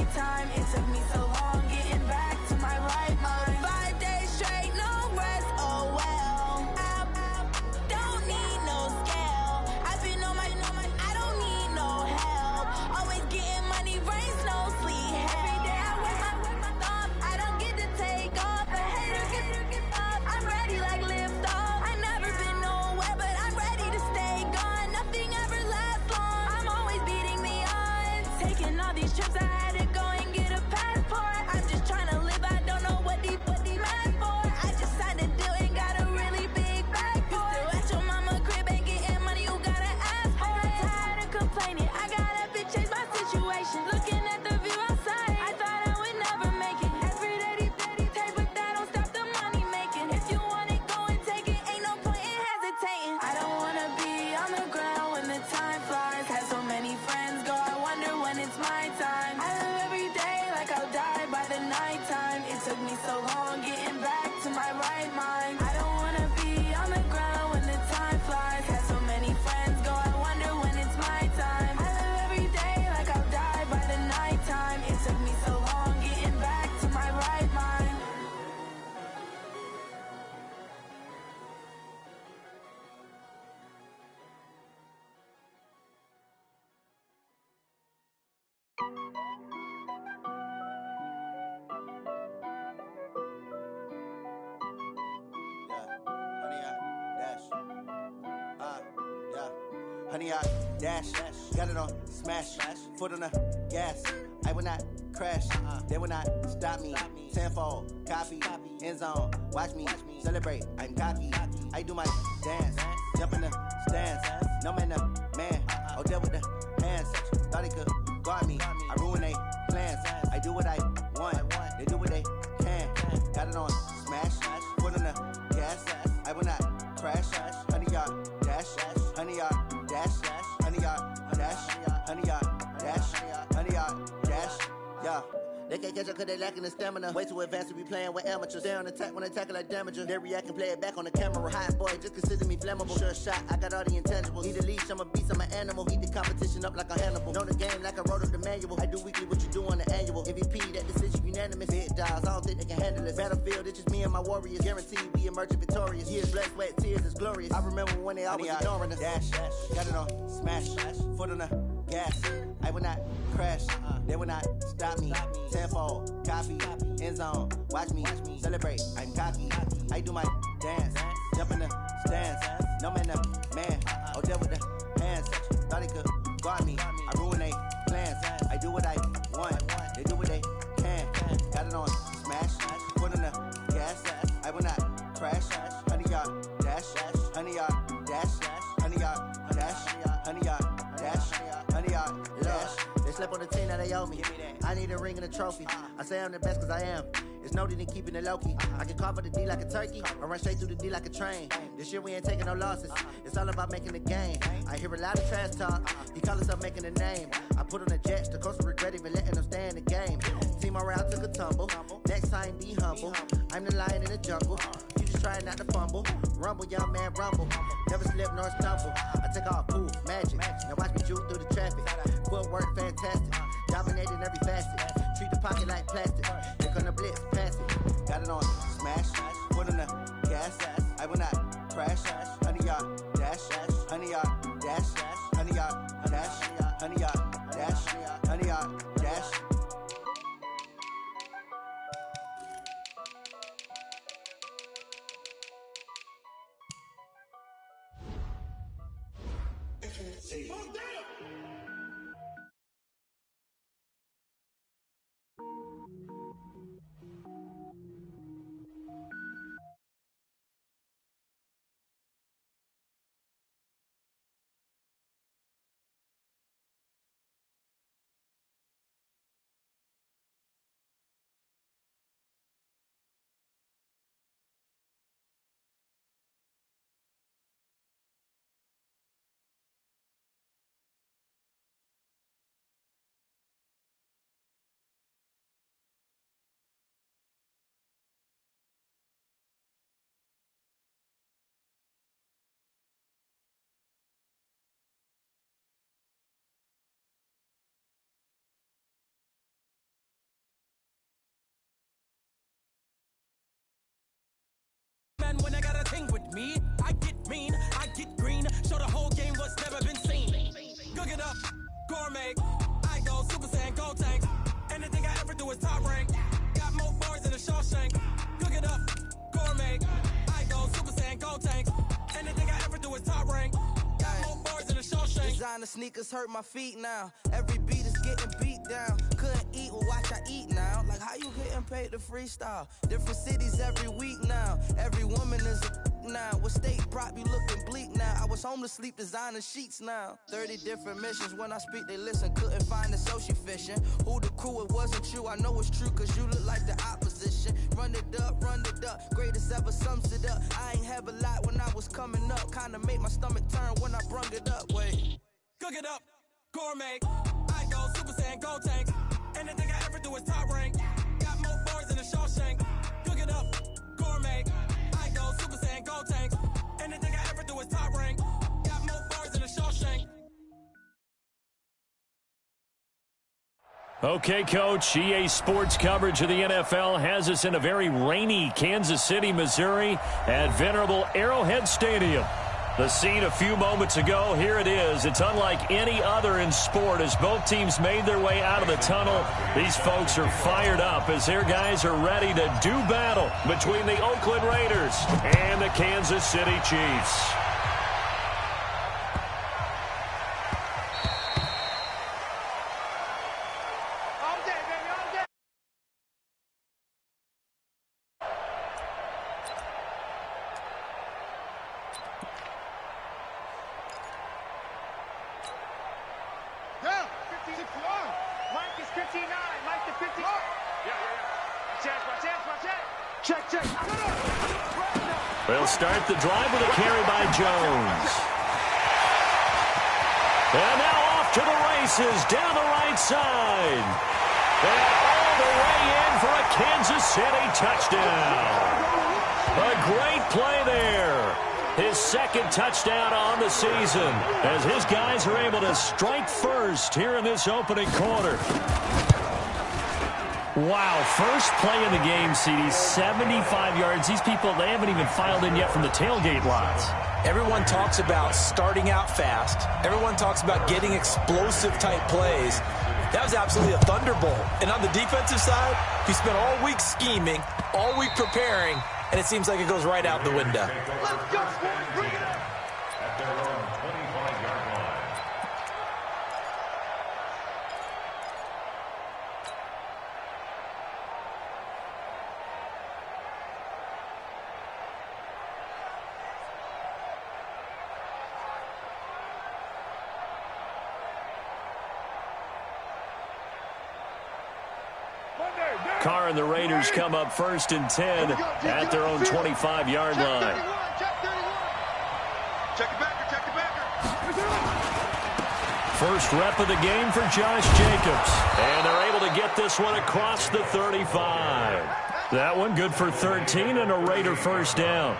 nighttime. It took me so long getting back to my right mind. 5 days straight, no rest, oh well. I don't need no scale. I've been on my, I don't need no help. Always getting money, rains, no sleep. Every day I work my thumb. I don't get to take off. A hater get up. I'm ready like lift off. I never been nowhere, but I'm ready to stay gone. Nothing ever lasts long. I'm always beating the odds. Taking all these trips, I had to go and get a passport. I'm just trying to live, I don't know what the mad for. I just signed a deal and got a really big bag for it. You still at your mama crib and getting money, you gotta ask for it. I'm tired of complaining, I gotta change my situation. Looking at the view outside, I thought I would never make it. Every day they take, but that don't stop the money making. If you want it, go and take it, ain't no point in hesitating. I don't wanna be on the ground when the time flies. Had so many friends go, I wonder when it's my time. I live every day like I'll die by the nighttime. It took me so long getting back to my right mind. I don't wanna be on the ground when the time flies. Had so many friends go, I wonder when it's my time. I live every day like I'll die by the nighttime. It took me so long getting back to my right mind. Honey, I dash, got it on smash, foot on the gas. I will not crash, they will not stop me. Tenfold, copy, end zone, watch me celebrate. I'm cocky, I do my dance, jump in the stands. No man, no man, oh there with the hands. Thought he could guard me, I ruin they plans. I do what I want, they do what they can. Got it on smash, foot on the gas. I will not crash, honey, y'all dash, honey, y'all dash, honey, y'all dash, honey, y'all dash, honey, y'all dash, yeah. They can't catch up cause they lacking the stamina. Way too advanced to be playing with amateurs. Stay on attack when I tackle like damager. They react and play it back on the camera. Hot boy, just consider me flammable. Sure shot, I got all the intangibles. Need a leash, I'm a beast, I'm an animal. Heat the competition up like a Hannibal. Know the game like I wrote up the manual. I do weekly what you do on the annual. MVP, that decision unanimous. Big dials, I don't think they can handle it. Battlefield, it's just me and my warriors. Guaranteed we emerging victorious. Years, blood, sweat, tears, is glorious. I remember when they always ignoring us. Dash, got it on smash, foot on the gas. I will not crash, they will not stop me. Tenfold, copy, end zone, watch me celebrate. I'm cocky, I do my dance, jump in the stands. No man, no man, oh there with the hands. Thought he could guard me, I ruin they plans. I do what I want, they do what they can. Got it on smash, foot on the gas. I will not crash, honey, y'all dash, honey, y'all dash, honey, y'all dash, honey, y'all dash, honey, y'all dash. They slept on the team, now they owe me. I need a ring and a trophy. I say I'm the best cause I am. It's no need in keeping it low-key. I can carve up the D like a turkey, or run straight through the D like a train. This year we ain't taking no losses. It's all about making the game. I hear a lot of trash talk. He call himself making a name. I put on the jets, the coach will regret even letting them stay in the game. Team around took a tumble. Next time be humble. I'm the lion in the jungle. You just trying not to fumble. Rumble, young man, rumble. Never slip nor stumble. I take off, poof, magic. Now watch me juke through the traffic. Footwork fantastic. Dominating every facet. Treat the pocket like plastic. Here come the blitz, pass it. Got it on smash, foot on the gas. I will not crash, honey, y'all dash, honey, y'all dash, honey, y'all dash, honey, y'all dash, honey, y'all dash. fiend. I get green, show the whole game what's never been seen. Cook it up, gourmet. I go Super Saiyan, Gold Tank. Anything I ever do is top rank. Got more bars than a Shawshank. Cook it up, gourmet. I go Super Saiyan, Gold Tank. Anything I ever do is top rank. Got more bars than a Shawshank. Designer sneakers hurt my feet now. Every beat is getting beat down. Couldn't eat, well watch I eat now. Like how you getting paid to freestyle? Different cities every week now. Every woman is a now. What state prop you looking bleak now? I was home to sleep designer sheets now. 30 different missions. When I speak they listen. Couldn't find the social fishing. Who the crew? It wasn't you. I know it's true cause you look like the opposition. Run it up, greatest ever sums it up. I ain't have a lot when I was coming up. Kinda made my stomach turn when I brung it up. Wait. Cook it up, gourmet. I go Super Saiyan, Gold Tank. Anything I ever do is top rank. Got more bars than a Shawshank. Cook it up, gourmet. I go Super Saiyan, Gold Tank. Anything I ever do is top rank. Got more bars than a Shawshank. Okay, Coach, EA Sports coverage of the NFL has us in a very rainy Kansas City, Missouri at venerable Arrowhead Stadium. The scene a few moments ago, here it is. It's unlike any other in sport as both teams made their way out of the tunnel. These folks are fired up as their guys are ready to do battle between the Oakland Raiders and the Kansas City Chiefs. They'll start the drive with a carry by Jones. And now off to the races down the right side. And all the way in for a Kansas City touchdown. A great play there. His second touchdown on the season as his guys are able to strike first here in this opening quarter. Wow, first play in the game, CD, 75 yards. These people, they haven't even filed in yet from the tailgate lots. Everyone talks about starting out fast. Everyone talks about getting explosive-type plays. That was absolutely a thunderbolt. And on the defensive side, he spent all week scheming, all week preparing, and it seems like it goes right out the window. Let's go, boys. Bring it up. At their own 25-yard line. Carr and the Raiders come up 1st and 10 at their own 25-yard line. Check it backer. First rep of the game for Josh Jacobs. And they're able to get this one across the 35. That one good for 13 and a Raider first down.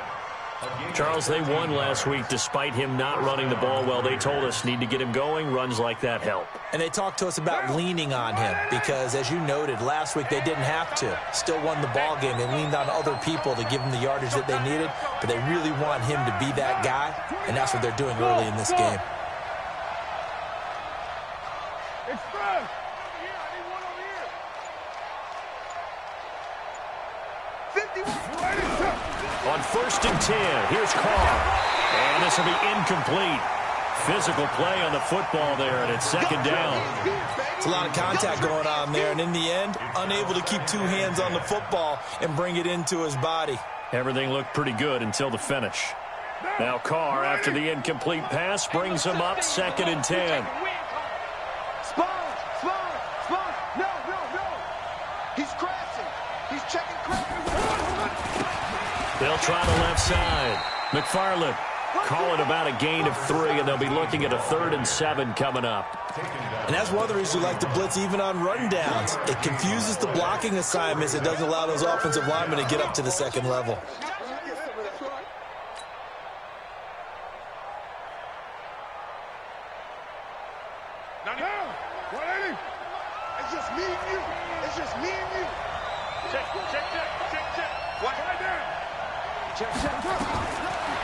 Charles, they won last week despite him not running the ball well. They told us need to get him going. Runs like that help. And they talked to us about leaning on him because, as you noted, last week they didn't have to. Still won the ball game. They leaned on other people to give them the yardage that they needed, but they really want him to be that guy, and that's what they're doing early in this game. Express. On 1st and 10, here's Carr. And this will be incomplete. Physical play on the football there, and it's 2nd down. It's a lot of contact going on there, and in the end, unable to keep two hands on the football and bring it into his body. Everything looked pretty good until the finish. Now Carr, after the incomplete pass, brings him up 2nd and 10. Spawn. No. He's crashing. He's checking crashing. They'll try the left side. McFarland calling about a gain of 3, and they'll be looking at a 3rd and 7 coming up. And that's one of the reasons we like to blitz even on run downs. It confuses the blocking assignments. It doesn't allow those offensive linemen to get up to the second level. It's just me and you. Check. What? Check.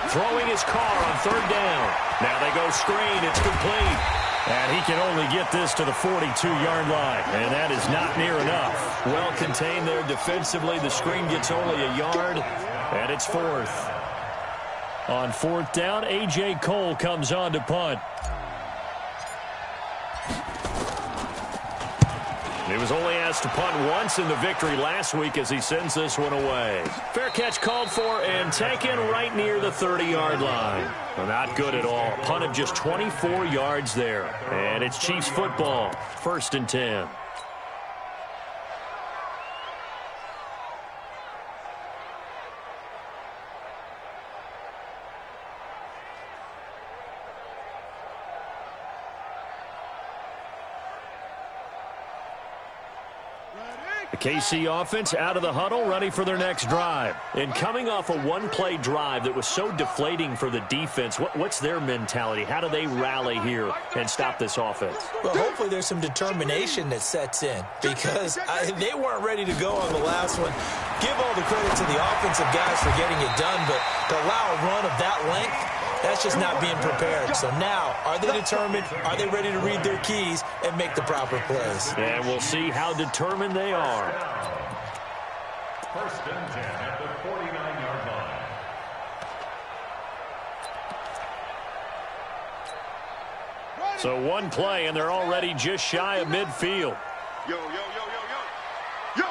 Throwing his car on third down. Now they go screen. It's complete. And he can only get this to the 42-yard line. And that is not near enough. Well contained there defensively. The screen gets only a yard. And it's fourth. On fourth down, A.J. Cole comes on to punt. He was only asked to punt once in the victory last week as he sends this one away. Fair catch called for and taken right near the 30-yard line. Well, not good at all. Punt of just 24 yards there. And it's Chiefs football, 1st and 10. KC offense out of the huddle, ready for their next drive. And coming off a one-play drive that was so deflating for the defense, what's their mentality? How do they rally here and stop this offense? Well, hopefully there's some determination that sets in because they weren't ready to go on the last one. Give all the credit to the offensive guys for getting it done, but to allow a run of that length, that's just not being prepared. So now, are they determined? Are they ready to read their keys and make the proper plays? And we'll see how determined they are. 1st and 10 at the 49-yard line. So one play, and they're already just shy of midfield. Yo, yo, yo, yo, yo. Yo!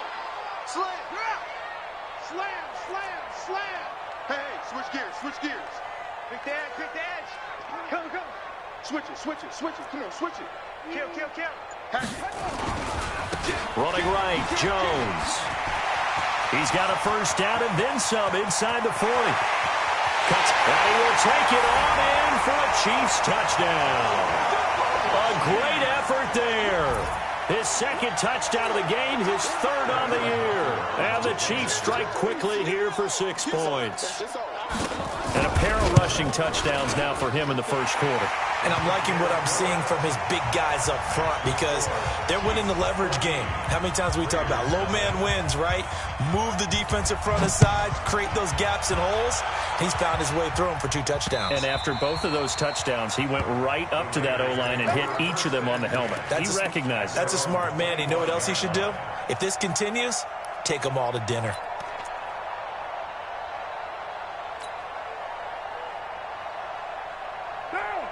Slam! Slam, slam, slam! Hey, switch gears, switch gears. Quick dash, quick dash. Come, come. Switch it, switch it, switch it. Come on, switch it. Kill, kill, kill. Running right, Jones. He's got a first down and then some inside the 40. Cuts, and he will take it on in for a Chiefs touchdown. A great effort there. His 2nd touchdown of the game, his 3rd on the year. And the Chiefs strike quickly here for 6 points. And a pair of rushing touchdowns now for him in the 1st quarter. And I'm liking what I'm seeing from his big guys up front because they're winning the leverage game. How many times we talk about low man wins, right? Move the defensive front aside, create those gaps and holes. He's found his way through them for 2 touchdowns. And after both of those touchdowns, he went right up to that O-line and hit each of them on the helmet. He recognized it. That's a smart man. You know what else he should do? If this continues, take them all to dinner.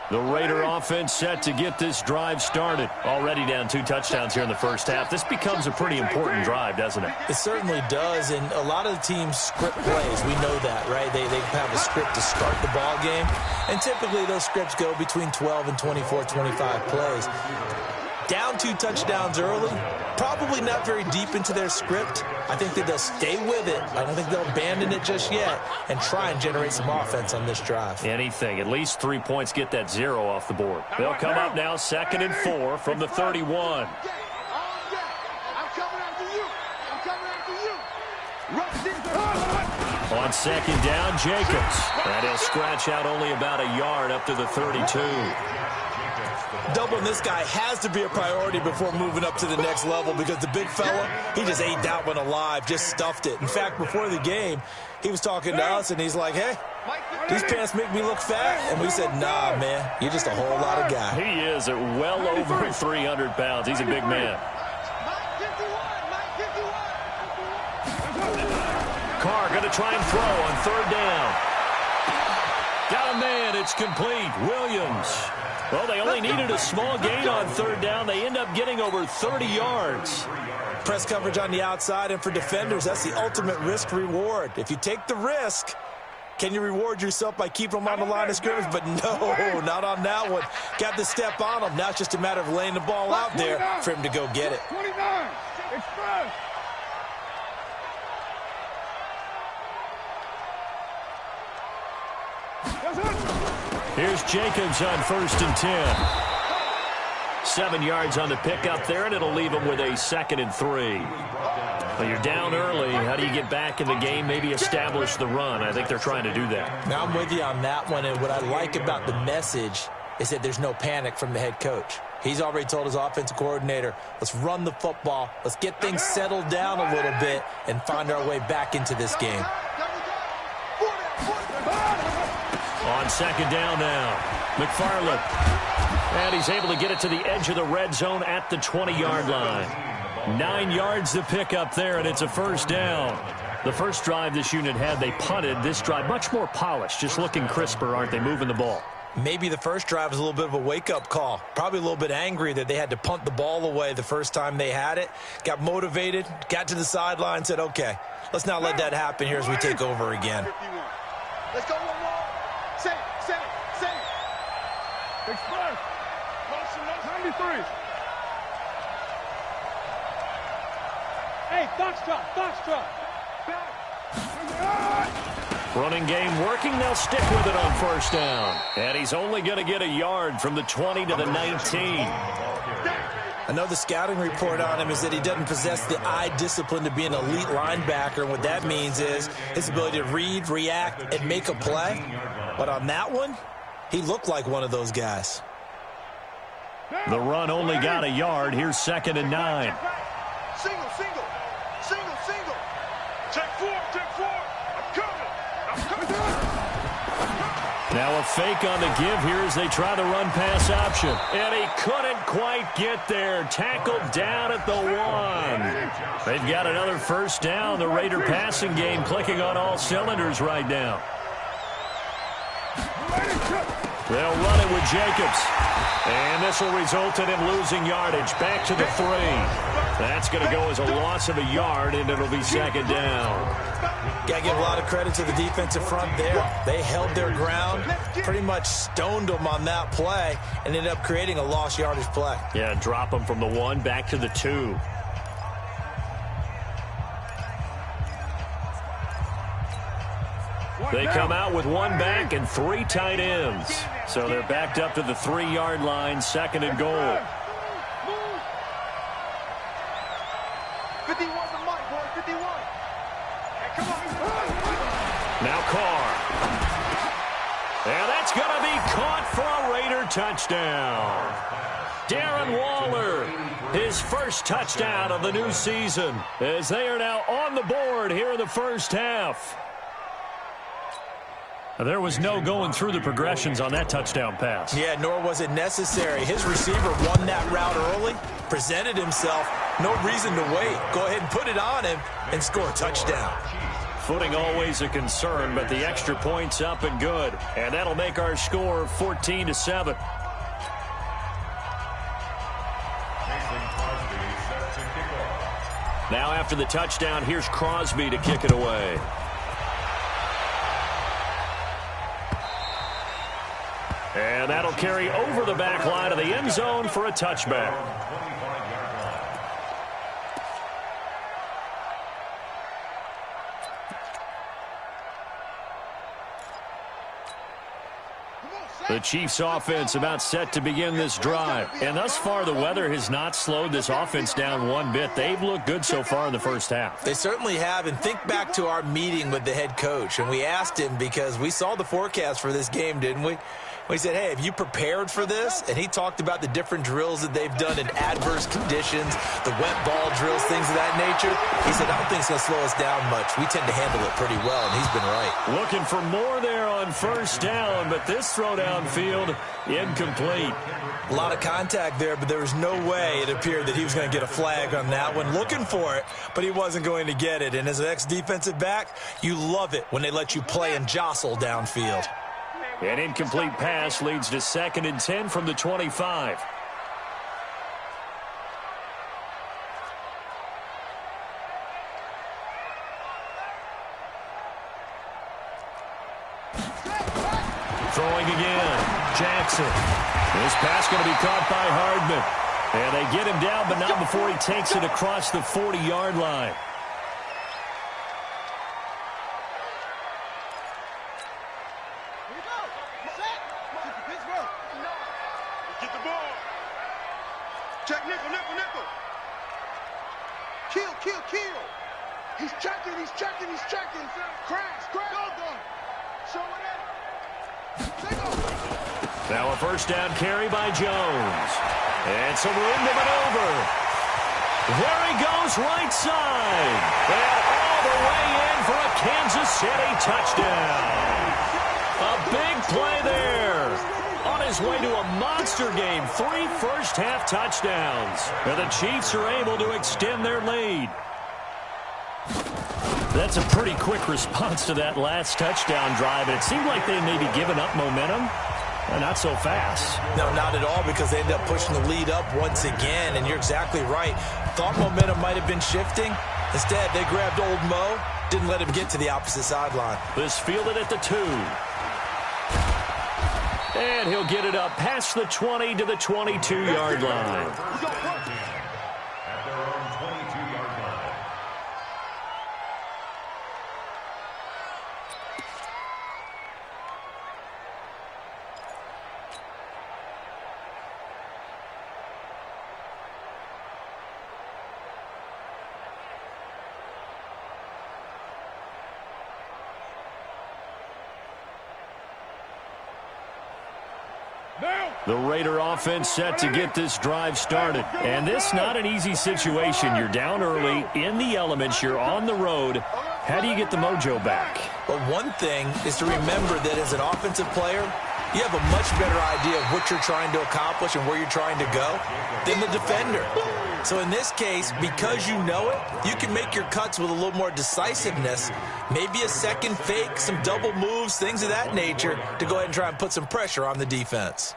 The Raider offense set to get this drive started. Already down 2 touchdowns here in the 1st half. This becomes a pretty important drive, doesn't it? It certainly does, and a lot of the teams script plays. We know that, right? They have a script to start the ball game, and typically those scripts go between 12 and 24, 25 plays. Down 2 touchdowns early, probably not very deep into their script. I think that they'll stay with it. I don't think they'll abandon it just yet and try and generate some offense on this drive. Anything. At least 3 points, get that 0 off the board. They'll come up now 2nd and 4 from the 31. I'm coming after you. I'm coming after you. On 2nd down, Jacobs. And he'll scratch out only about a yard up to the 32. Doubling this guy has to be a priority before moving up to the next level because the big fella, he just ate that one alive, just stuffed it. In fact, before the game, he was talking to us, and he's like, hey, these pants make me look fat. And we said, nah, man, you're just a whole lot of guy. He is at well over 300 pounds. He's a big man. Carr going to try and throw on 3rd down. Got a man. It's complete. Williams. Well, they only needed a small gain on 3rd down. They end up getting over 30 yards. Press coverage on the outside, and for defenders, that's the ultimate risk-reward. If you take the risk, can you reward yourself by keeping them on the line of scrimmage? But no, not on that one. Got the step on them. Now it's just a matter of laying the ball out there for him to go get it. 29, express. Here's Jacobs on 1st and 10. 7 yards on the pickup there, and it'll leave him with a 2nd and 3. Well, you're down early. How do you get back in the game, maybe establish the run? I think they're trying to do that. Now I'm with you on that one, and what I like about the message is that there's no panic from the head coach. He's already told his offensive coordinator, let's run the football, let's get things settled down a little bit, and find our way back into this game. On second down now, McFarland. And he's able to get it to the edge of the red zone at the 20-yard line. 9 yards to pick up there, and it's a first down. The first drive this unit had, they punted. This drive, much more polished, just looking crisper, aren't they, moving the ball? Maybe the first drive was a little bit of a wake-up call. Probably a little bit angry that they had to punt the ball away the first time they had it. Got motivated, got to the sideline, said, okay, let's not let that happen here as we take over again. Let's go one more. Say it. Express. Motion, 93. Hey, Foxtrot. Running game working. They'll stick with it on first down. And he's only going to get a yard from the 20 to the 19. I know the scouting report on him is that he doesn't possess the eye discipline to be an elite linebacker. And what that means is his ability to read, react, and make a play. But on that one, he looked like one of those guys. The run only got a yard. Here's 2nd and 9. Single. Check four. I'm coming. Now a fake on the give here as they try the run-pass option. And he couldn't quite get there. Tackled down at the 1. They've got another first down. The Raider passing game clicking on all cylinders right now. They'll run it with Jacobs. And this will result in him losing yardage. Back to the 3. That's going to go as a loss of a yard, and it'll be 2nd down. Got to give a lot of credit to the defensive front there. They held their ground, pretty much stoned them on that play, and ended up creating a lost yardage play. Yeah, drop them from the 1 back to the 2. They come out with 1 back and 3 tight ends. So they're backed up to the 3-yard line, 2nd and goal. 51 to Mike, boy, 51. Hey, come on. Now Carr. And that's going to be caught for a Raider touchdown. Darren Waller, his first touchdown of the new season, as they are now on the board here in the first half. There was no going through the progressions on that touchdown pass. Yeah, nor was it necessary. His receiver won that route early, presented himself, no reason to wait. Go ahead and put it on him and score a touchdown. Footing always a concern, but the extra point's up and good. And that'll make our score 14-7. Now after the touchdown, here's Crosby to kick it away. And that'll carry over the back line of the end zone for a touchback. The Chiefs offense about set to begin this drive. And thus far, the weather has not slowed this offense down one bit. They've looked good so far in the first half. They certainly have. And think back to our meeting with the head coach. And we asked him, because we saw the forecast for this game, didn't we? We said, hey, have you prepared for this? And he talked about the different drills that they've done in adverse conditions, the wet ball drills, things of that nature. He said, I don't think it's going to slow us down much. We tend to handle it pretty well, and he's been right. Looking for more there on first down, but this throw downfield, incomplete. A lot of contact there, but there was no way it appeared that he was going to get a flag on that one. Looking for it, but he wasn't going to get it. And as an ex-defensive back, you love it when they let you play and jostle downfield. An incomplete pass leads to 2nd and 10 from the 25. Throwing again. Jackson. This pass going to be caught by Hardman. And they get him down, but not before he takes it across the 40-yard line. Get the ball. Check nickel. Kill. He's checking. Crash. Go. Show it in. Now a first down carry by Jones. And some room to maneuver. There he goes, right side. And all the way in for a Kansas City touchdown. A big play there. On his way to a monster game, 3 first-half touchdowns. And the Chiefs are able to extend their lead. That's a pretty quick response to that last touchdown drive. And it seemed like they may be giving up momentum. Not so fast. No, not at all, because they end up pushing the lead up once again. And you're exactly right. Thought momentum might have been shifting. Instead, they grabbed old Mo, didn't let him get to the opposite sideline. This fielded at the 2. And he'll get it up past the 20 to the 22-yard line. At their own 22-yard line. The Raider offense set to get this drive started. And this not an easy situation. You're down early, in the elements, you're on the road. How do you get the mojo back? But one thing is to remember that as an offensive player, you have a much better idea of what you're trying to accomplish and where you're trying to go than the defender. So in this case, because you know it, you can make your cuts with a little more decisiveness, maybe a second fake, some double moves, things of that nature, to go ahead and try and put some pressure on the defense.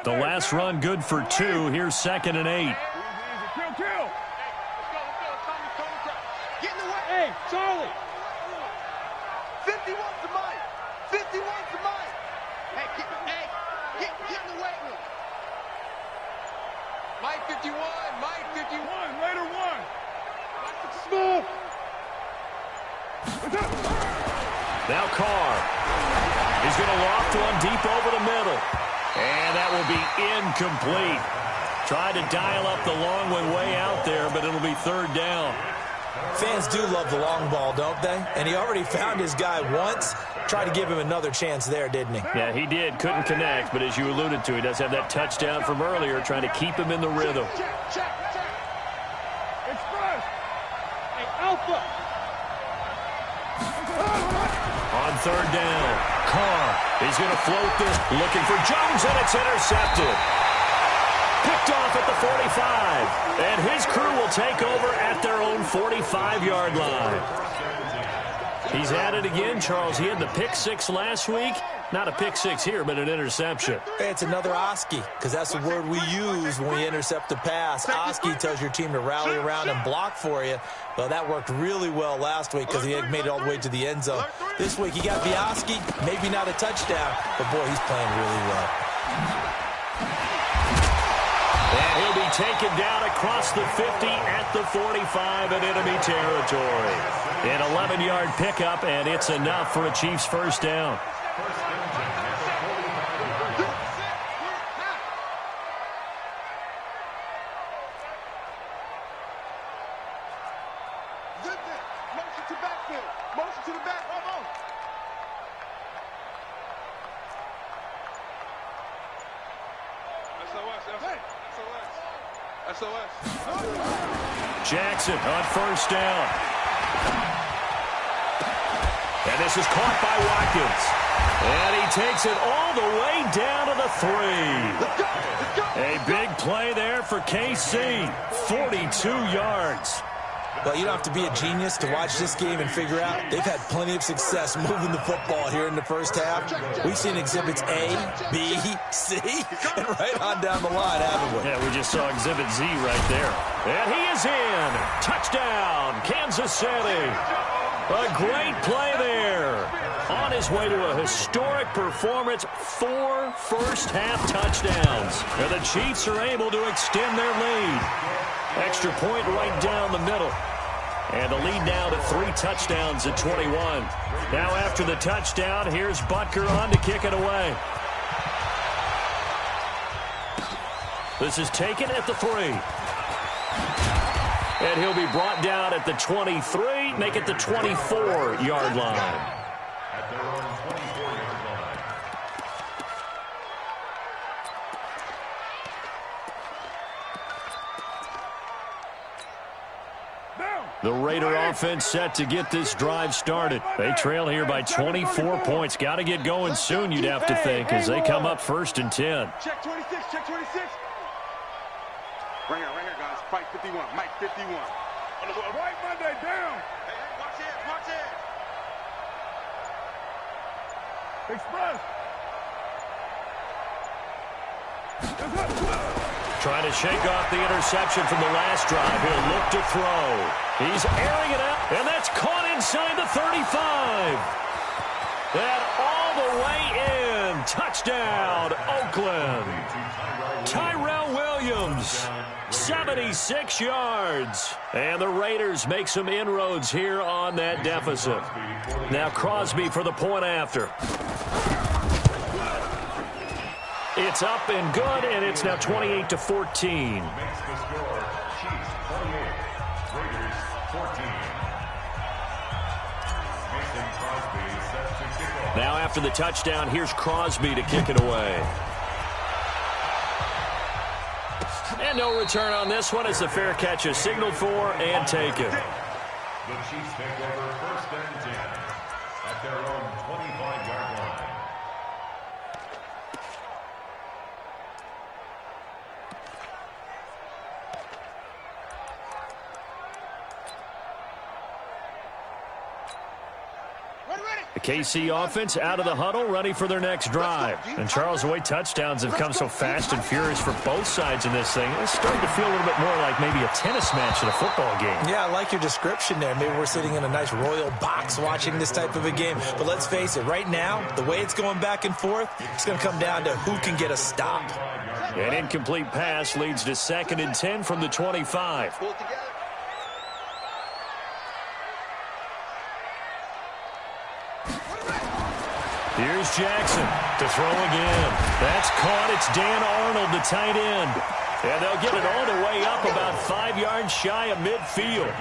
The last run good for 2. Here's 2nd and 8. Kill. Get in the way. Hey, Charlie. 51's the mic. 51's the mic. Hey, get in the weight room. Mike 51. Later 1. Smooth. Now Carr. He's going to loft one deep over the middle. And that will be incomplete. Tried to dial up the long one way out there, but it'll be 3rd down. Fans do love the long ball, don't they? And he already found his guy once. Tried to give him another chance there, didn't he? Yeah, he did. Couldn't connect, but as you alluded to, he does have that touchdown from earlier, trying to keep him in the rhythm. Check. Express. Hey, Alpha. On 3rd down, Carr is going to float this, looking for Jones, and it's intercepted. Picked off at the 45, and his crew will take over at their own 45-yard line. He's at it again, Charles. He had the pick 6 last week. Not a pick 6 here, but an interception. It's another Oski, because that's the word we use when we intercept a pass. Oski tells your team to rally around and block for you. Well, that worked really well last week because he had made it all the way to the end zone. This week he got the Oski, maybe not a touchdown, but boy, he's playing really well. And he'll be taken down across the 50 at the 45 in enemy territory. An 11-yard pickup, and it's enough for a Chiefs first down. Motion to the back. SOS. Jackson on 1st down. And this is caught by Watkins. And he takes it all the way down to the 3. A big play there for KC. 42 yards. Well, you don't have to be a genius to watch this game and figure out they've had plenty of success moving the football here in the first half. We've seen exhibits A, B, C, and right on down the line, haven't we? Yeah, we just saw exhibit Z right there. And he is in. Touchdown, Kansas City. A great play there. On his way to a historic performance, 4 first-half touchdowns. And the Chiefs are able to extend their lead. Extra point right down the middle. And the lead now to 3 touchdowns at 21. Now after the touchdown, here's Butker on to kick it away. This is taken at the 3. And he'll be brought down at the 23, make it the 24-yard line. At their own 24-yard line. Down. The Raider offense set to get this drive started. They trail here by 24 points. Got to get going soon, you'd have to think, as they come up 1st and 10. Check 26, check 26. Right here, guys. Mike 51, Mike 51. Right Monday, down. Hey, watch it. Express. Trying to shake off the interception from the last drive. He'll look to throw. He's airing it out, and that's caught inside the 35. That all the way in. Touchdown, Oakland. Tyrell Williams, 76 yards. And the Raiders make some inroads here on that deficit. Now Crosby for the point after. It's up and good, and it's now 28-14. Makes the score Chiefs 28, Raiders 14. Mason Crosby set to kick off. Now after the touchdown, here's Crosby to kick it away. And no return on this one as the fair catch is signaled for and taken. The Chiefs take over 1st and 10 at their own 25-yard line. The KC offense out of the huddle, ready for their next drive. And Charles, the way touchdowns have come so fast and furious for both sides in this thing, it's starting to feel a little bit more like maybe a tennis match in a football game. Yeah, I like your description there. Maybe we're sitting in a nice royal box watching this type of a game. But let's face it, right now, the way it's going back and forth, it's going to come down to who can get a stop. An incomplete pass leads to 2nd and 10 from the 25. Pull it together. Here's Jackson to throw again. That's caught. It's Dan Arnold, the tight end. And they'll get it all the way up about 5 yards shy of midfield.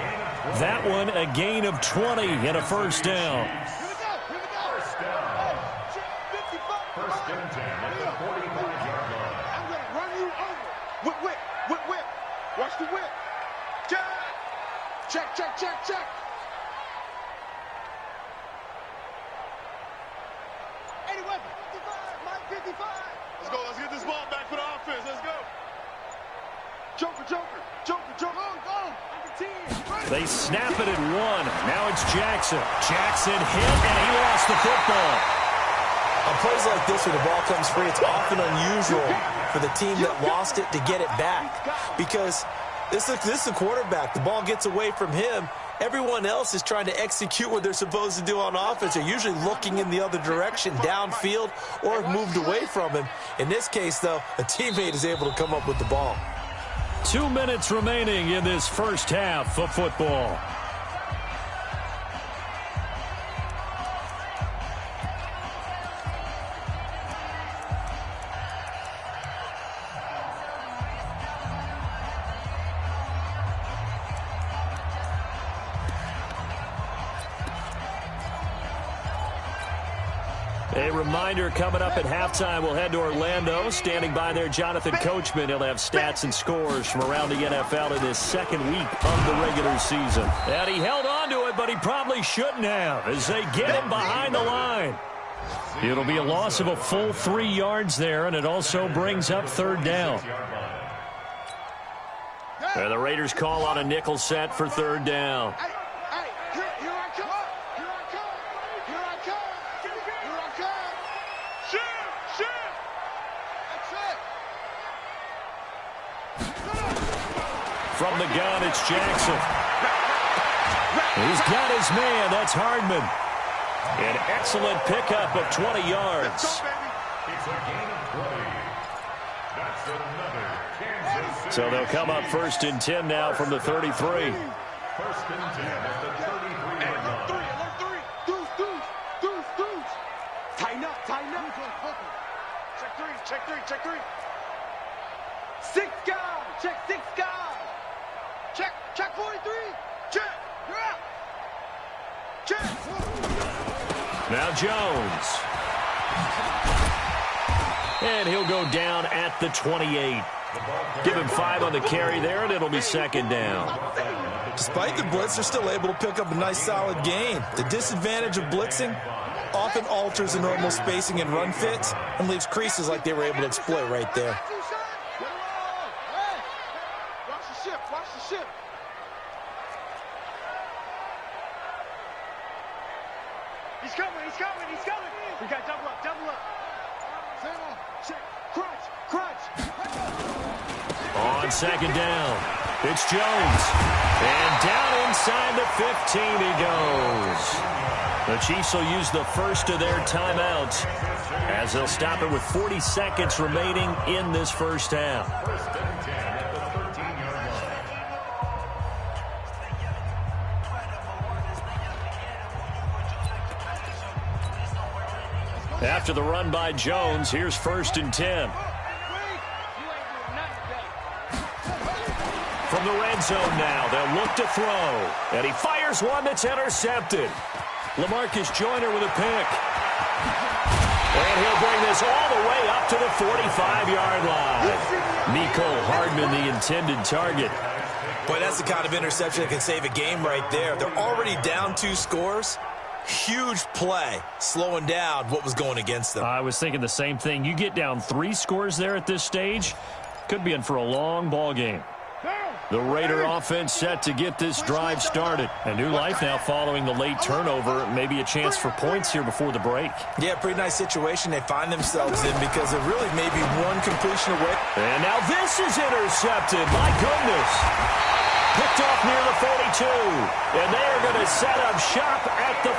That one a gain of 20 and a first down. First and 10 at the 45-yard line. I'm going to run you over. Whip. Watch the whip. Check. Let's get this ball back for the offense. Let's go. Joker. They snap it at 1. Now it's Jackson. Jackson hit, and he lost the football. On plays like this where the ball comes free, it's often unusual for the team that lost it to get it back. Because this is the quarterback. The ball gets away from him. Everyone else is trying to execute what they're supposed to do on offense. They're usually looking in the other direction, downfield, or moved away from him. In this case, though, a teammate is able to come up with the ball. 2 minutes remaining in this first half of football. A reminder, coming up at halftime, we'll head to Orlando. Standing by there, Jonathan Coachman. He'll have stats and scores from around the NFL in his 2nd week of the regular season. And he held on to it, but he probably shouldn't have as they get him behind the line. It'll be a loss of a full 3 yards there, and it also brings up 3rd down. And the Raiders call on a nickel set for 3rd down. From the gun, it's Jackson. He's got his man. That's Hardman. An excellent pickup of 20 yards. It's a gain of 20. That's another Kansas City. So they'll come up 1st and 10 now from the 33. 1st and 10 at the 33-yard line. Deuce. Tighten up. Check three. 6 guys. Check 6 guys. Check 43. Check. Now Jones. And he'll go down at the 28. Give him 5 on the carry there, and it'll be 2nd down. Despite the blitz, they're still able to pick up a nice solid gain. The disadvantage of blitzing often alters the normal spacing and run fits and leaves creases like they were able to exploit right there. Watch the ship, watch the ship. He's coming, he's coming, he's coming. We got double up, double up. Crunch, crunch. On second down, it's Jones. And down inside the 15 he goes. The Chiefs will use the first of their timeouts as they'll stop it with 40 seconds remaining in this first half. First and 10 at the 13-yard line. After the run by Jones, here's first and 10. From the red zone now, they'll look to throw. And he fires one that's intercepted. LaMarcus Joyner with a pick. And he'll bring this all the way up to the 45-yard line. Mecole Hardman, the intended target. Boy, that's the kind of interception that can save a game right there. They're already down 2 scores. Huge play, slowing down what was going against them. I was thinking the same thing. You get down 3 scores there at this stage, could be in for a long ball game. The Raider offense set to get this drive started. A new life now following the late turnover. Maybe a chance for points here before the break. Yeah, pretty nice situation they find themselves in because they're really maybe one completion away. And now this is intercepted. My goodness. Picked off near the 42. And they are going to set up shop at the...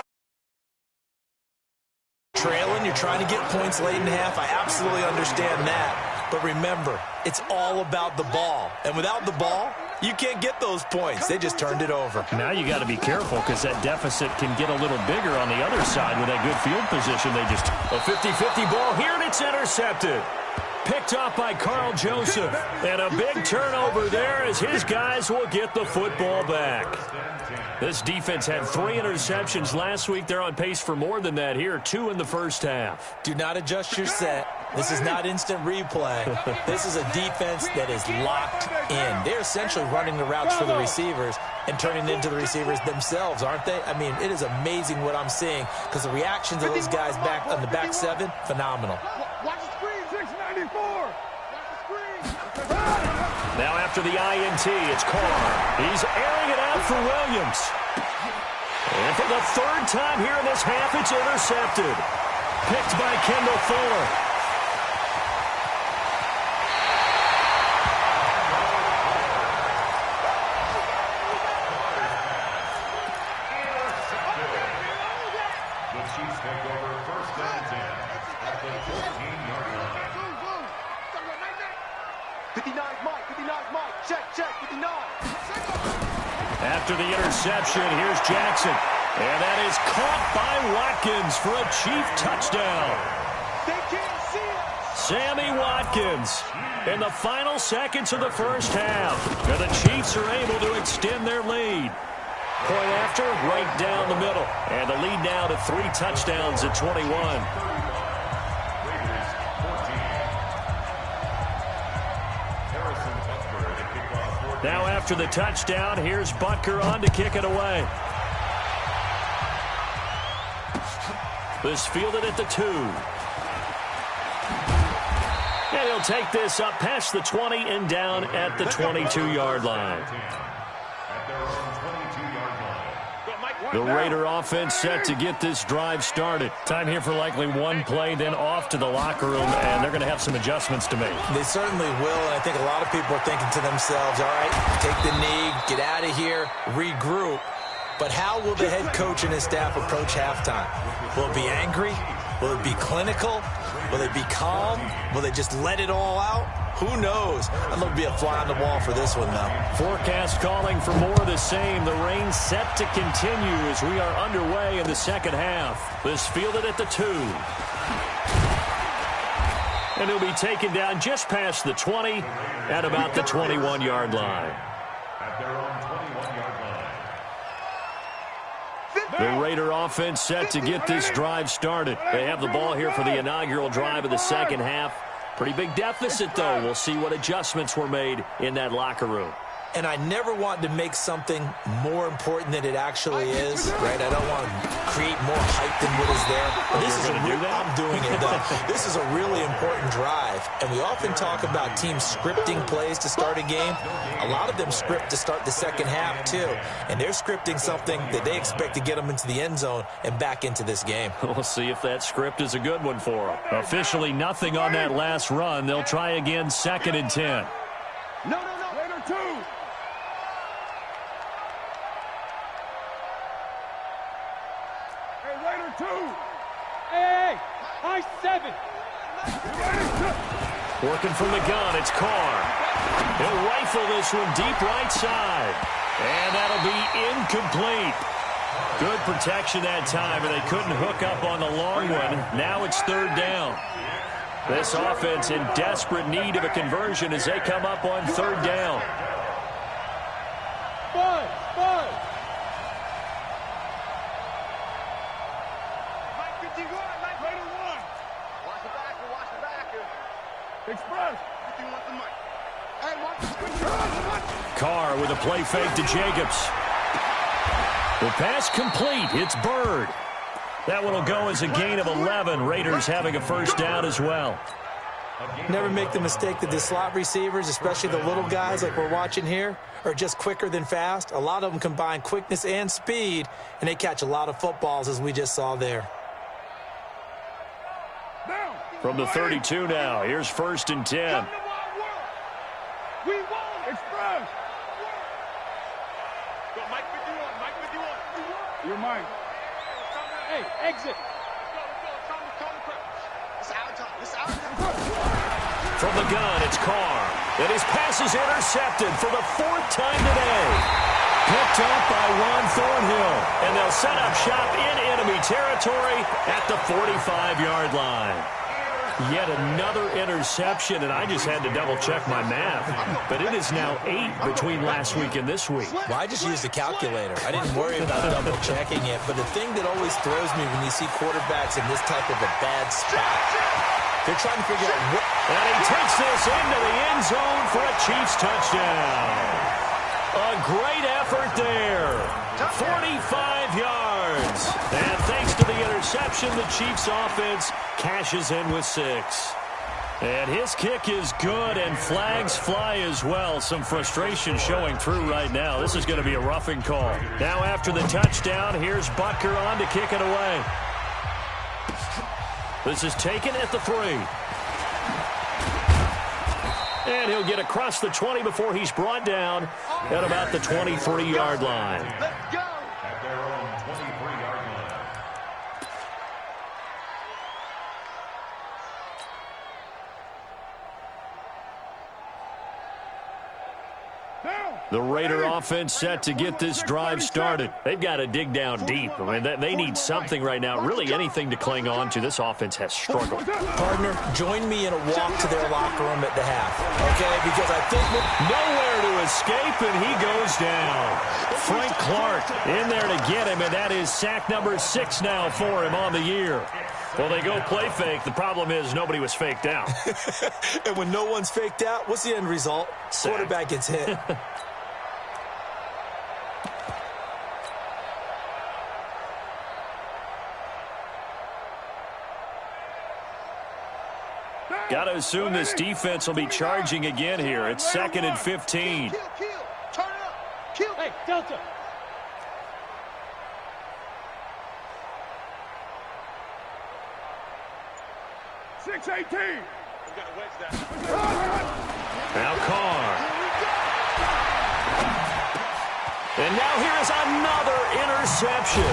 Trailing, you're trying to get points late in half. I absolutely understand that. But remember, it's all about the ball. And without the ball, you can't get those points. They just turned it over. Now you got to be careful because that deficit can get a little bigger on the other side with that good field position. They just... A 50-50 ball here, and it's intercepted. Picked up by Carl Joseph. And a big turnover there as his guys will get the football back. This defense had 3 interceptions last week. They're on pace for more than that here. 2 in the first half. Do not adjust your set. This is not instant replay. This is a defense that is locked in. They're essentially running the routes for the receivers and turning it into the receivers themselves, aren't they? I mean, it is amazing what I'm seeing because the reactions of those guys back on the back 7, phenomenal. Watch the screen, 694. Watch the screen. Now after the INT, it's Carr. He's airing it out for Williams. And for the 3rd time here in this half, it's intercepted. Picked by Kendall Fuller. The Chiefs take over first and 10 at the 14-yard line. 59's Mike, 59's Mike. Check, check, 59. After the interception, here's Jackson. And that is caught by Watkins for a Chief touchdown. They can't see us. Sammy Watkins in the final seconds of the first half. And the Chiefs are able to extend their lead. Point after, right down the middle. And the lead now to 3 touchdowns at 21. Now after the touchdown, here's Butker on to kick it away. This fielded at the 2. And he'll take this up past the 20 and down at the 22-yard line. The Raider offense set to get this drive started. Time here for likely one play, then off to the locker room, and they're going to have some adjustments to make. They certainly will, and I think a lot of people are thinking to themselves, all right, take the knee, get out of here, regroup. But how will the head coach and his staff approach halftime? Will it be angry? Will it be clinical? Will they be calm? Will they just let it all out? Who knows? I'd love to be a fly on the wall for this one, though. Forecast calling for more of the same. The rain set to continue as we are underway in the second half. This fielded at the 2. And he'll be taken down just past the 20 at about the 21-yard line. At their own 21-yard line. The Raider offense set to get this drive started. They have the ball here for the inaugural drive of the second half. Pretty big deficit, though. We'll see what adjustments were made in that locker room. and I never want to make something more important than it actually is, right? I don't want to create more hype than what is there. But this is I'm doing it, though. This is a really important drive, and we often talk about teams scripting plays to start a game. A lot of them script to start the second half, too, and they're scripting something that they expect to get them into the end zone and back into this game. We'll see if that script is a good one for them. Officially nothing on that last run. They'll try again, 2nd and 10. No. Later, 2. Hey, later, 2. Hey, high 7. Working from the gun, it's Carr. He'll rifle this one deep right side. And that'll be incomplete. Good protection that time, and they couldn't hook up on the long one. Now it's 3rd down. This offense in desperate need of a conversion as they come up on 3rd down. Five. Mike 51, Mike 81. Watch the backer. Express. 51 to Mike. Hey, watch. Carr with a play fake to Jacobs. The pass complete. It's Bird. That one will go as a gain of 11. Raiders having a 1st down as well. Never make the mistake that the slot receivers, especially the little guys like we're watching here, are just quicker than fast. A lot of them combine quickness and speed, and they catch a lot of footballs, as we just saw there. From the 32 now, here's 1st and 10. We won. Express. Go, Mike 51. You're mine. Hey, exit. It's our time. From the gun, it's Carr. And his pass is intercepted for the 4th time today. Picked up by Juan Thornhill. And they'll set up shop in enemy territory at the 45-yard line. Yet another interception, and I just had to double-check my math. But it is now 8 between last week and this week. Well, I just used a calculator. I didn't worry about double-checking it. But the thing that always throws me when you see quarterbacks in this type of a bad spot, they're trying to figure out what... And he takes this into the end zone for a Chiefs touchdown. A great effort there. 45 yards. And thanks to the interception, the Chiefs offense cashes in with 6. And his kick is good, and flags fly as well. Some frustration showing through right now. This is going to be a roughing call. Now after the touchdown, here's Butker on to kick it away. This is taken at the 3. And he'll get across the 20 before he's brought down at about the 23-yard line. Let's go. At their own 23-yard line. The Raider offense set to get this drive started. They've got to dig down deep. I mean, they need something right now, really anything to cling on to. This offense has struggled. Partner, join me in a walk to their locker room at the half, okay? Because I think nowhere to escape, and he goes down. Frank Clark in there to get him, and that is sack number 6 now for him on the year. Well, they go play fake. The problem is nobody was faked out. And when no one's faked out, what's the end result? Sack. Quarterback gets hit. Got to assume this defense will be charging again here. It's 2nd and 15. Kill. Turn it up. Kill. Hey, Delta. Now Carr. And now here is another interception.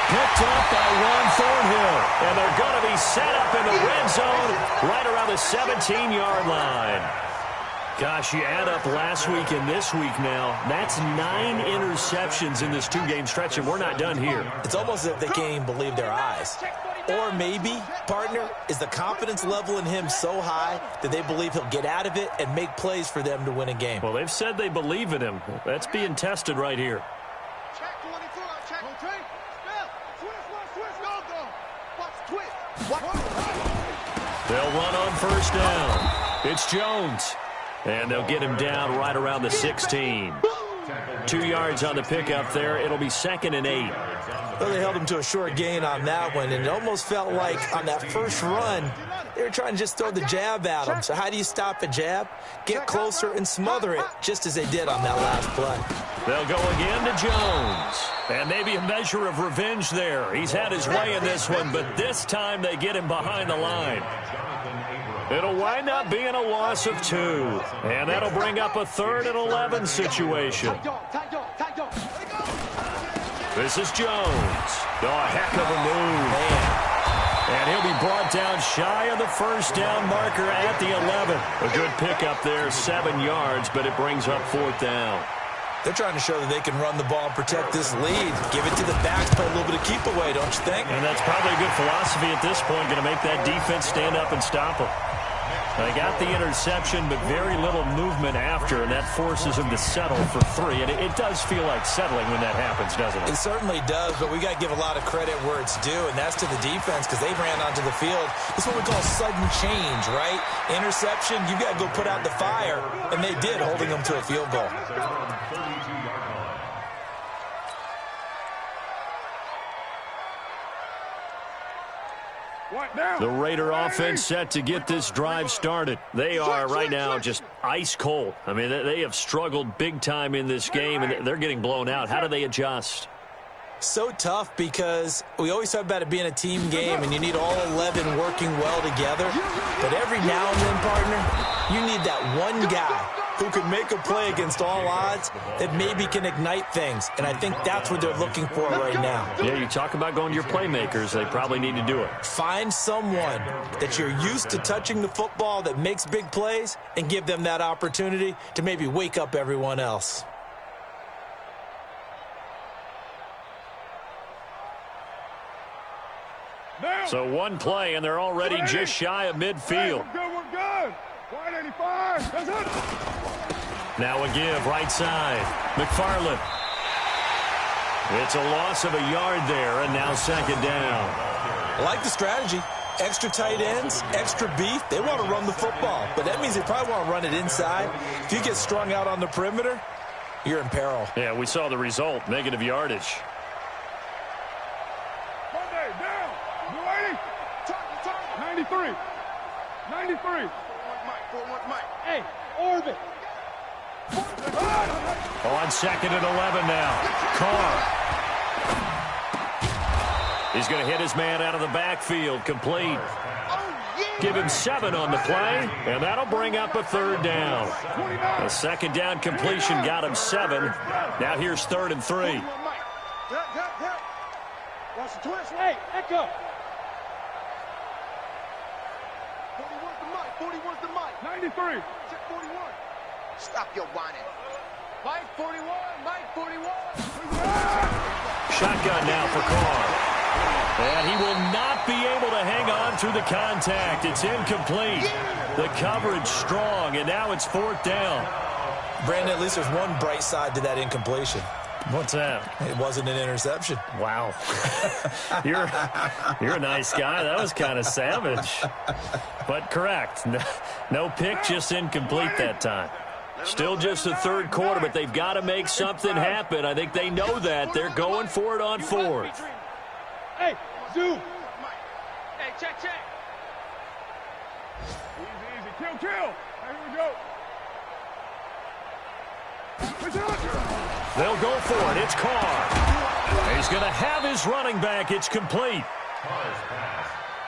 Picked up by Juan Thornhill. And they're going to be set up in the red zone right around the 17-yard line. Gosh, you add up last week and this week now, that's 9 interceptions in this 2-game stretch, and we're not done here. It's almost as if they can't even believe their eyes. Or maybe, partner, is the confidence level in him so high that they believe he'll get out of it and make plays for them to win a game. Well, they've said they believe in him. That's being tested right here. Check 24. Check. Twist. They'll run on 1st down. It's Jones. And they'll get him down right around the 16. 2 yards on the pickup there. It'll be 2nd and 8. Well, they held him to a short gain on that one, and it almost felt like on that first run, they were trying to just throw the jab at him. So how do you stop a jab? Get closer and smother it, just as they did on that last play. They'll go again to Jones. And maybe a measure of revenge there. He's had his way in this one, but this time they get him behind the line. It'll wind up being a loss of 2. And that'll bring up a 3rd and 11 situation. This is Jones. Oh, a heck of a move. Man. And he'll be brought down shy of the first down marker at the 11. A good pickup there, 7 yards, but it brings up 4th down. They're trying to show that they can run the ball and protect this lead. Give it to the backs, play a little bit of keep away, don't you think? And that's probably a good philosophy at this point, going to make that defense stand up and stop them. They got the interception, but very little movement after, and that forces them to settle for 3. And it does feel like settling when that happens, doesn't it? It certainly does, but we got to give a lot of credit where it's due, and that's to the defense because they ran onto the field. It's what we call sudden change, right? Interception, you got to go put out the fire, and they did, holding them to a field goal. The Raider offense set to get this drive started. They are right now just ice cold. I mean, they have struggled big time in this game, and they're getting blown out. How do they adjust? So tough because we always talk about it being a team game, and you need all 11 working well together. But every now and then, partner, you need that one guy who can make a play against all odds that maybe can ignite things. And I think that's what they're looking for right now. Yeah, you talk about going to your playmakers. They probably need to do it. Find someone that you're used to touching the football that makes big plays and give them that opportunity to maybe wake up everyone else. So one play, and they're already just shy of midfield. We're good. 185. That's it. Now a give, right side. McFarland. It's a loss of a yard there, and now 2nd down. I like the strategy. Extra tight ends, extra beef. They want to run the football, but that means they probably want to run it inside. If you get strung out on the perimeter, you're in peril. Yeah, we saw the result, negative yardage. 93. 93. Hey, orbit. On 2nd and 11 now. Carr. He's going to hit his man out of the backfield. Complete. Give him 7 on the play, and that'll bring up a 3rd down. A 2nd down completion got him 7. Now here's 3rd and 3. Watch the twist. Hey, echo. 41's the mic. 93. Check 41. Stop your whining. Mike 41. Mike 41. Shotgun now for Carr. And he will not be able to hang on through the contact. It's incomplete. The coverage strong, and now it's 4th down. Brandon, at least there's one bright side to that incompletion. What's that? It wasn't an interception. Wow. You're a nice guy. That was kind of savage. But correct. No pick, just incomplete that time. Still just the 3rd quarter, but they've got to make something happen. I think they know that. They're going for it on 4th. Hey, zoom. Hey, check. Easy. Kill. Here we go. They'll go for it. It's Carr. He's going to have his running back. It's complete.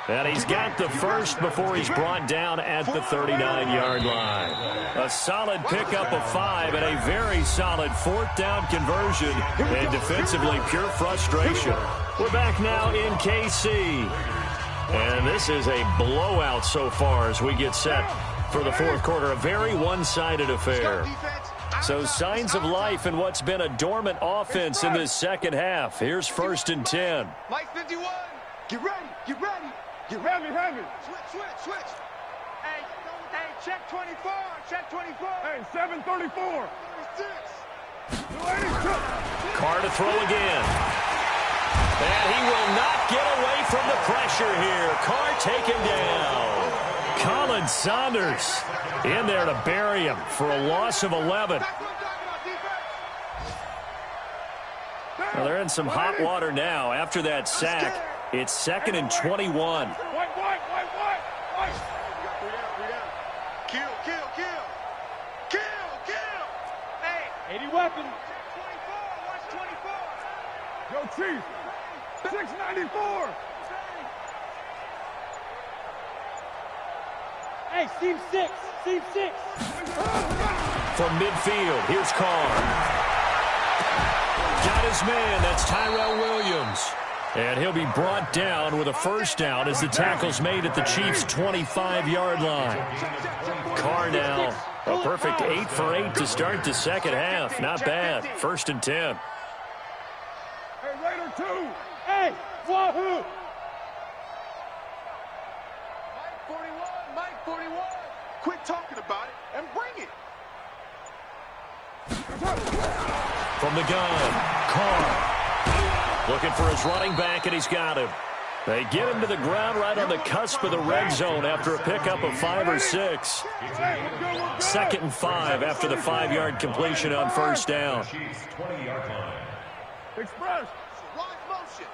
And he's got the first before he's brought down at the 39-yard line. A solid pickup of 5 and a very solid 4th down conversion. And defensively, pure frustration. We're back now in KC. And this is a blowout so far as we get set for the 4th quarter. A very one-sided affair. So signs of life in what's been a dormant offense in this 2nd half. Here's 1st and 10. Mike 51. Get ready. Heavy. Switch. Hey, check 24. Hey, 734. 36. Carr to throw again. And he will not get away from the pressure here. Carr taken down. Colin Saunders in there to bury him for a loss of 11. Well, they're in some hot water now. After that sack, it's 2nd and 21. Kill. Hey. 80 weapons. 24. Watch 24. Yo, Chief. 694. Hey, seam 6. From midfield, here's Carr. Got his man, that's Tyrell Williams. And he'll be brought down with a first down as the tackle's made at the Chiefs' 25-yard line. Carr now, a perfect 8 for 8 to start the second half. Not bad. 1st and 10. Hey, Raider 2. Hey, wahoo. Mike 41. Quit talking about it and bring it. From the gun, Carr. Looking for his running back, and he's got him. They get him to the ground right on the cusp of the red zone after a pickup of 5 or 6. 2nd and 5 after the 5-yard completion on first down. Express. Launch motion.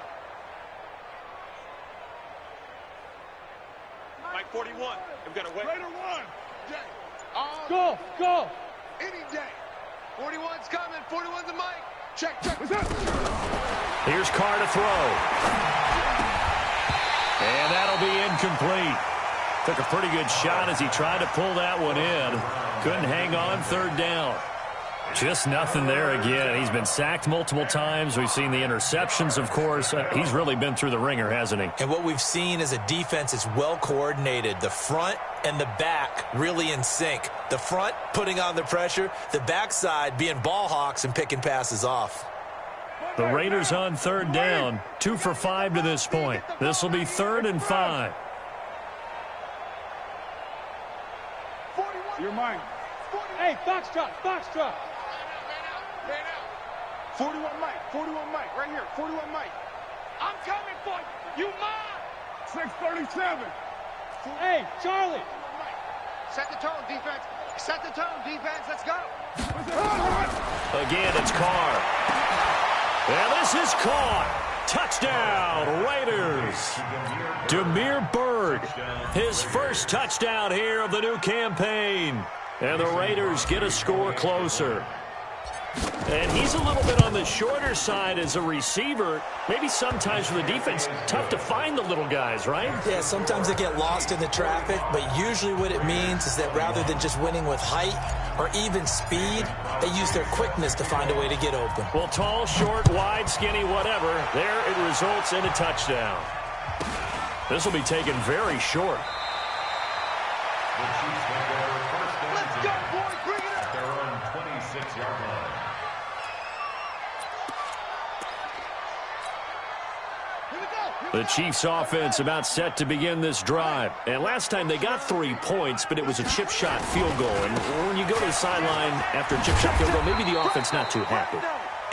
Mike 41. We've got to wait. Raider 1. Jay. Go. Any day. 41's coming. 41's the mic. Check. What's up? Here's Carr to throw. And that'll be incomplete. Took a pretty good shot as he tried to pull that one in. Couldn't hang on, 3rd down. Just nothing there again. He's been sacked multiple times. We've seen the interceptions, of course. He's really been through the ringer, hasn't he? And what we've seen is a defense that's well coordinated. The front and the back really in sync. The front putting on the pressure. The backside being ball hawks and picking passes off. The Raiders on 3rd down. 2 for 5 to this point. This will be 3rd and 5. You're mine. Hey, Foxtrot. Man out. 41 Mike. Right here. 41 Mike. I'm coming for you. You mine. 637. Hey, Charlie. Set the tone, defense. Let's go. Again, it's Carr. And this is caught. Touchdown, Raiders. Demir Bird, his first touchdown here of the new campaign. And the Raiders get a score closer. And he's a little bit on the shorter side as a receiver. Maybe sometimes for the defense, tough to find the little guys, right? Yeah, sometimes they get lost in the traffic, but usually what it means is that rather than just winning with height or even speed, they use their quickness to find a way to get open. Well, tall, short, wide, skinny, whatever, there it results in a touchdown. This will be taken very short. Let's go, boys. Bring it up. Their own 26-yard line. The Chiefs offense about set to begin this drive. And last time they got 3 points, but it was a chip shot field goal. And when you go to the sideline after a chip shot field goal, maybe the offense not too happy.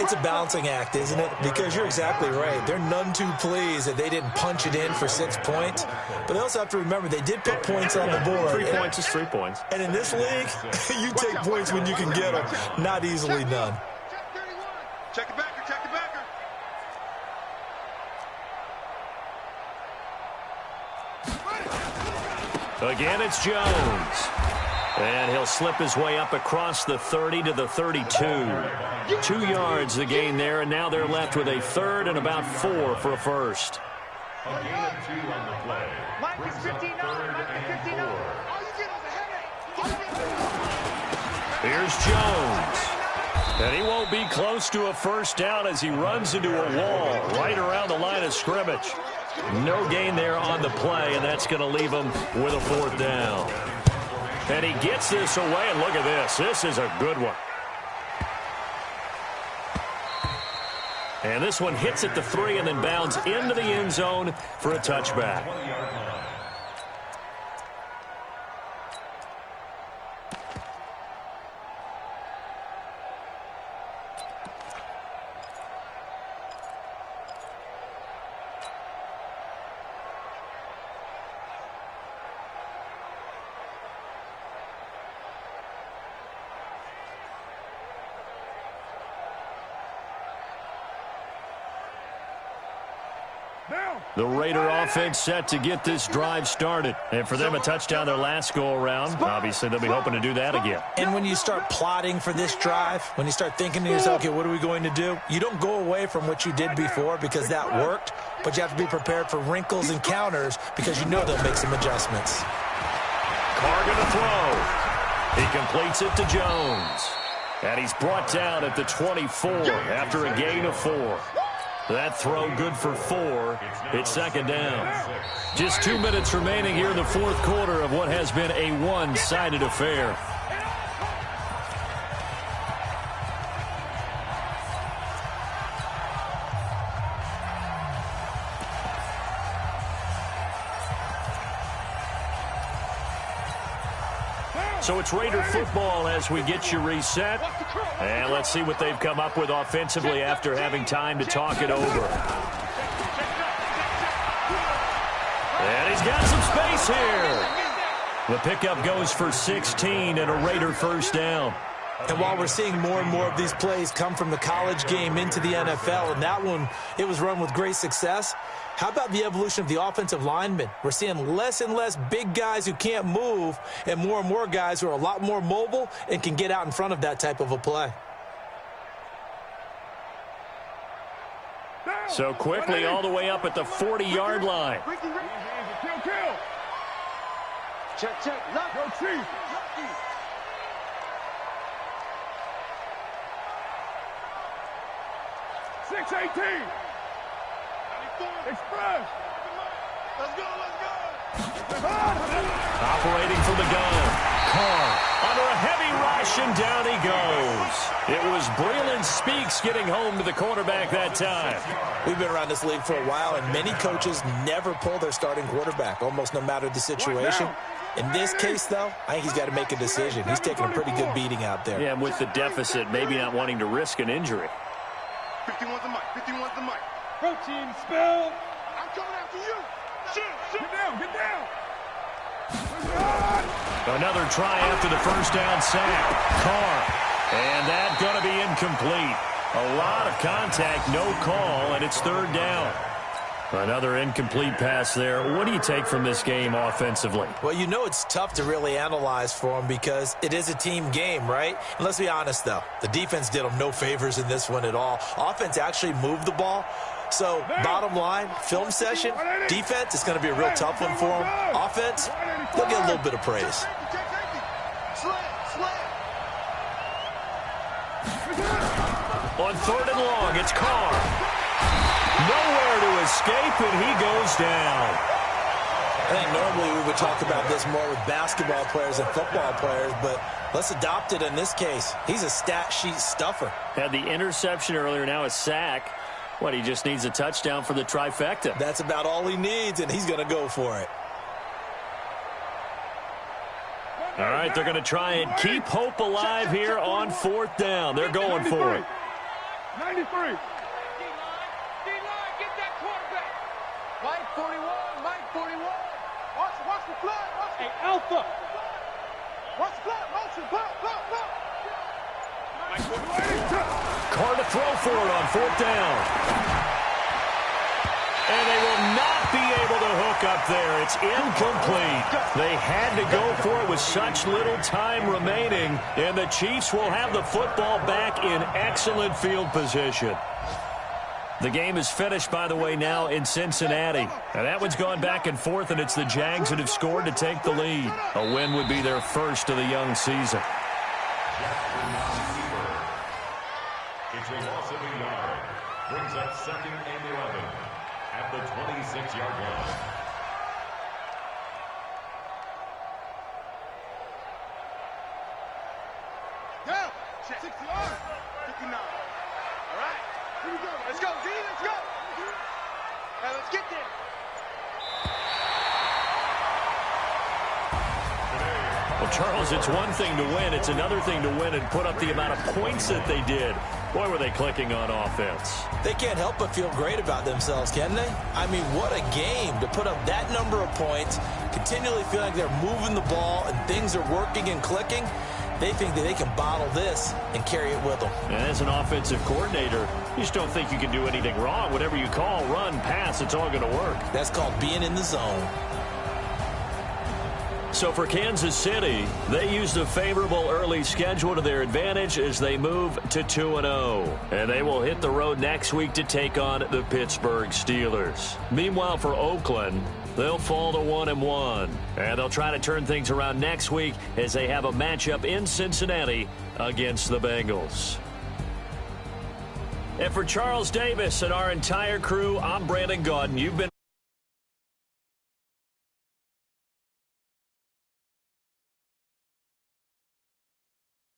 It's a balancing act, isn't it? Because you're exactly right. They're none too pleased that they didn't punch it in for 6 points. But they also have to remember they did put points on the board. 3 points is 3 points. And in this league, you take points when you can get them. Not easily done. Check 31. Check the backer. Again, it's Jones. And he'll slip his way up across the 30 to the 32. 2 yards the gain there, and now they're left with a 3rd and about 4 for a first. A gain of 2 on the play. Mike is 59. All you get is a headache. Here's Jones. And he won't be close to a first down as he runs into a wall right around the line of scrimmage. No gain there on the play, and that's going to leave him with a 4th down. And he gets this away, and look at this. This is a good one. And this one hits at the 3 and then bounds into the end zone for a touchback. The Raider offense set to get this drive started. And for them, a touchdown their last go-around. Obviously, they'll be hoping to do that again. And when you start plotting for this drive, when you start thinking to yourself, okay, what are we going to do? You don't go away from what you did before because that worked, but you have to be prepared for wrinkles and counters because you know they'll make some adjustments. Carr going to throw. He completes it to Jones. And he's brought down at the 24 after a gain of 4. That throw good for 4. It's second down. Just 2 minutes remaining here in the fourth quarter of what has been a one-sided affair. So it's Raider football as we get you reset. And let's see what they've come up with offensively after having time to talk it over. And he's got some space here. The pickup goes for 16 and a Raider first down. And while we're seeing more and more of these plays come from the college game into the NFL, and that one, it was run with great success, how about the evolution of the offensive linemen? We're seeing less and less big guys who can't move and more guys who are a lot more mobile and can get out in front of that type of a play. So quickly all the way up at the 40-yard line. Check. Go Chief. 6-18. Express. Let's go. Operating from the gun. Carr under a heavy rush, and down he goes. It was Breland Speaks getting home to the quarterback that time. We've been around this league for a while, and many coaches never pull their starting quarterback, almost no matter the situation. In this case, though, I think he's got to make a decision. He's taking a pretty good beating out there. Yeah, and with the deficit, maybe not wanting to risk an injury. 51's the mic. 51's the mic. Protein spill. I'm coming after you. Shoot. Get down. Another try after the first down sack. Carr. And that's going to be incomplete. A lot of contact, no call, and it's third down. Another incomplete pass there. What do you take from this game offensively? Well, you know it's tough to really analyze for them because it is a team game, right? And let's be honest, though. The defense did them no favors in this one at all. Offense actually moved the ball. So, bottom line, film session, defense, it's going to be a real tough one for them. Offense, they'll get a little bit of praise. On third and long, it's Carr. Nowhere to escape, and he goes down. I think normally we would talk about this more with basketball players and football players, but let's adopt it in this case. He's a stat sheet stuffer. Had the interception earlier, now a sack. What, he just needs a touchdown for the trifecta. That's about all he needs, and he's going to go for it. All right, they're going to try and keep hope alive here on fourth down. They're going for it. 93. D-line, get that quarterback. Mike 41. Watch the flag. Hey, Alpha. Watch the flag. Motion. Block. Carr to throw for it on fourth down. And they will not be able to hook up there. It's incomplete. They had to go for it with such little time remaining, and the Chiefs will have the football back in excellent field position. The game is finished, by the way, now in Cincinnati. And that one's gone back and forth, and it's the Jags that have scored to take the lead. A win would be their first of the young season. It's a loss of a yard. Brings up second and 11 at the 26-yard line. Down. 60 yards. 59. All right. Here we go. Let's go, D. Let's go. Now let's get there. Well, Charles, it's one thing to win. It's another thing to win and put up the amount of points that they did. Boy, were they clicking on offense. They can't help but feel great about themselves, can they? I mean, what a game to put up that number of points, continually feel like they're moving the ball and things are working and clicking. They think that they can bottle this and carry it with them. And as an offensive coordinator, you just don't think you can do anything wrong. Whatever you call, run, pass, it's all going to work. That's called being in the zone. So for Kansas City, they used a favorable early schedule to their advantage as they move to 2-0. And they will hit the road next week to take on the Pittsburgh Steelers. Meanwhile, for Oakland, they'll fall to 1-1. And they'll try to turn things around next week as they have a matchup in Cincinnati against the Bengals. And for Charles Davis and our entire crew, I'm Brandon Gaudin. You've been